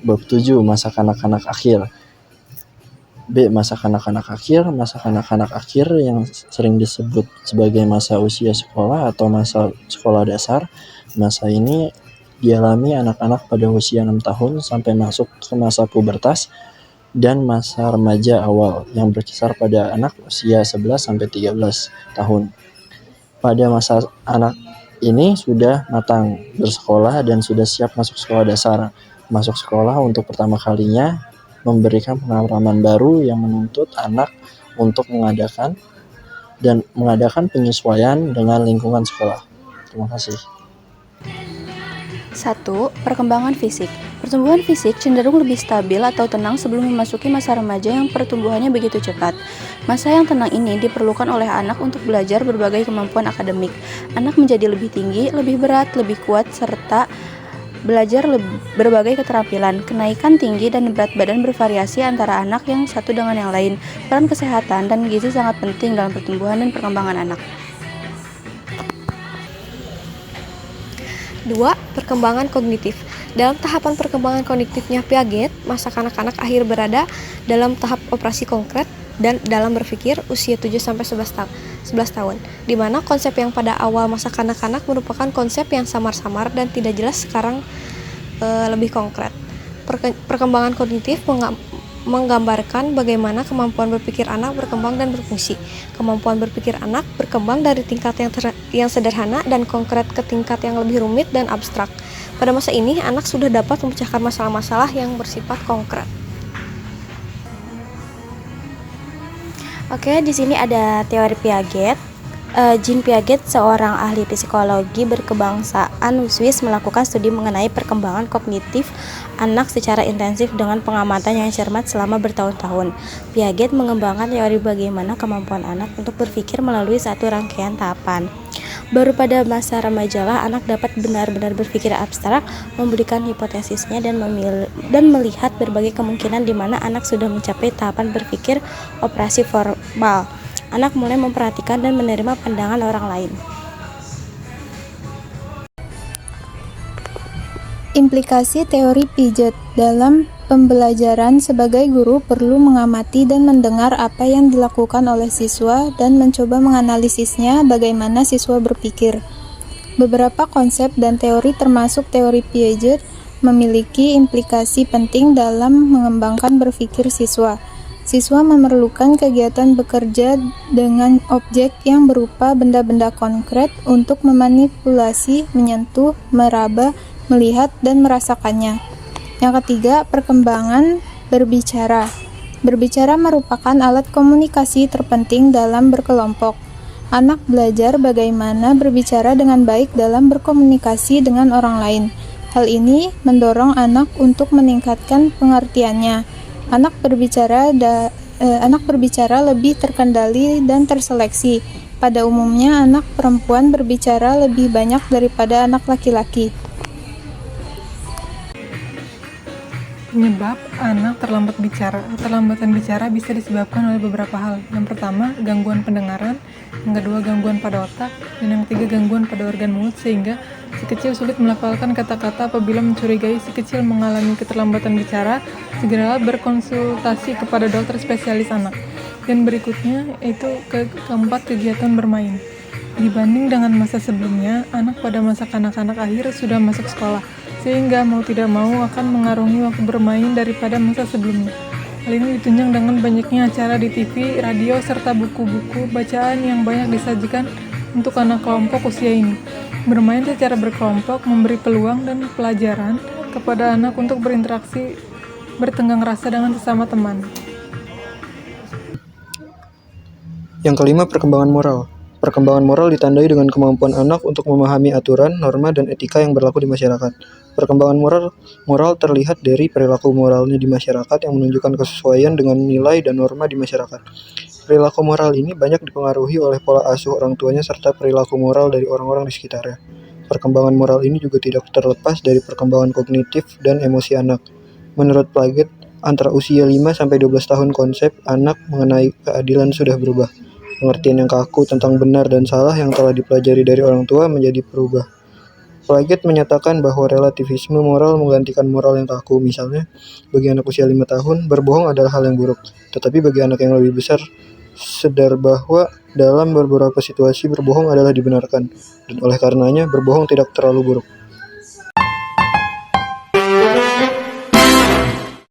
Bab 7. Masa kanak-kanak akhir. B. Masa kanak-kanak akhir. Masa kanak-kanak akhir yang sering disebut sebagai masa usia sekolah atau masa sekolah dasar. Masa ini dialami anak-anak pada usia 6 tahun sampai masuk ke masa pubertas dan masa remaja awal yang berkisar pada anak usia 11 sampai 13 tahun. Pada masa anak ini sudah matang bersekolah dan sudah siap masuk sekolah dasar. Masuk sekolah untuk pertama kalinya memberikan pengalaman baru yang menuntut anak untuk mengadakan penyesuaian dengan lingkungan sekolah. Terima kasih. 1. Perkembangan fisik. Pertumbuhan fisik cenderung lebih stabil atau tenang sebelum memasuki masa remaja yang pertumbuhannya begitu cepat. Masa yang tenang ini diperlukan oleh anak untuk belajar berbagai kemampuan akademik. Anak menjadi lebih tinggi, lebih berat, lebih kuat, serta belajar berbagai keterampilan. Kenaikan tinggi dan berat badan bervariasi antara anak yang satu dengan yang lain. Peran kesehatan dan gizi sangat penting dalam pertumbuhan dan perkembangan anak. 2. Perkembangan kognitif. Dalam tahapan perkembangan kognitifnya Piaget, masa kanak-kanak akhir berada dalam tahap operasi konkret dan dalam berpikir usia 7-11 tahun, di mana konsep yang pada awal masa kanak-kanak merupakan konsep yang samar-samar dan tidak jelas sekarang lebih konkret. Perkembangan kognitif menggambarkan bagaimana kemampuan berpikir anak berkembang dan berfungsi. Kemampuan berpikir anak berkembang dari tingkat yang sederhana dan konkret ke tingkat yang lebih rumit dan abstrak. Pada masa ini, anak sudah dapat memecahkan masalah-masalah yang bersifat konkret. Oke, di sini ada teori Piaget. Jean Piaget, seorang ahli psikologi berkebangsaan Swiss, melakukan studi mengenai perkembangan kognitif anak secara intensif dengan pengamatan yang cermat selama bertahun-tahun. Piaget mengembangkan teori bagaimana kemampuan anak untuk berpikir melalui satu rangkaian tahapan. Baru pada masa remajalah anak dapat benar-benar berpikir abstrak, memberikan hipotesisnya dan melihat berbagai kemungkinan di mana anak sudah mencapai tahapan berpikir operasi formal. Anak mulai memperhatikan dan menerima pandangan orang lain. Implikasi teori Piaget dalam pembelajaran. Sebagai guru perlu mengamati dan mendengar apa yang dilakukan oleh siswa dan mencoba menganalisisnya bagaimana siswa berpikir. Beberapa konsep dan teori termasuk teori Piaget memiliki implikasi penting dalam mengembangkan berpikir siswa. Siswa memerlukan kegiatan bekerja dengan objek yang berupa benda-benda konkret untuk memanipulasi, menyentuh, meraba, melihat, dan merasakannya. Yang ketiga, perkembangan berbicara. Berbicara merupakan alat komunikasi terpenting dalam berkelompok. Anak belajar bagaimana berbicara dengan baik dalam berkomunikasi dengan orang lain. Hal ini mendorong anak untuk meningkatkan pengertiannya. Anak berbicara lebih terkendali dan terseleksi. Pada umumnya, anak perempuan berbicara lebih banyak daripada anak laki-laki. Penyebab anak terlambat bicara. Keterlambatan bicara bisa disebabkan oleh beberapa hal. Yang pertama, gangguan pendengaran. Yang kedua, gangguan pada otak. Dan yang ketiga, gangguan pada organ mulut, sehingga si kecil sulit melafalkan kata-kata. Apabila mencurigai si kecil mengalami keterlambatan bicara, segeralah berkonsultasi kepada dokter spesialis anak. Dan berikutnya, yaitu keempat, kegiatan bermain. Dibanding dengan masa sebelumnya, anak pada masa kanak-kanak akhir sudah masuk sekolah, sehingga mau tidak mau akan mengarungi waktu bermain daripada masa sebelumnya. Hal ini ditunjang dengan banyaknya acara di TV, radio, serta buku-buku bacaan yang banyak disajikan untuk anak kelompok usia ini. Bermain secara berkelompok memberi peluang dan pelajaran kepada anak untuk berinteraksi, bertenggang rasa dengan sesama teman. Yang kelima, perkembangan moral. Perkembangan moral ditandai dengan kemampuan anak untuk memahami aturan, norma, dan etika yang berlaku di masyarakat. Perkembangan moral terlihat dari perilaku moralnya di masyarakat yang menunjukkan kesesuaian dengan nilai dan norma di masyarakat. Perilaku moral ini banyak dipengaruhi oleh pola asuh orang tuanya serta perilaku moral dari orang-orang di sekitarnya. Perkembangan moral ini juga tidak terlepas dari perkembangan kognitif dan emosi anak. Menurut Piaget, antara usia 5-12 tahun konsep anak mengenai keadilan sudah berubah. Pengertian yang kaku tentang benar dan salah yang telah dipelajari dari orang tua menjadi berubah. Piaget menyatakan bahwa relativisme moral menggantikan moral yang kaku. Misalnya, bagi anak usia 5 tahun, berbohong adalah hal yang buruk. Tetapi bagi anak yang lebih besar, sadar bahwa dalam beberapa situasi berbohong adalah dibenarkan, dan oleh karenanya berbohong tidak terlalu buruk.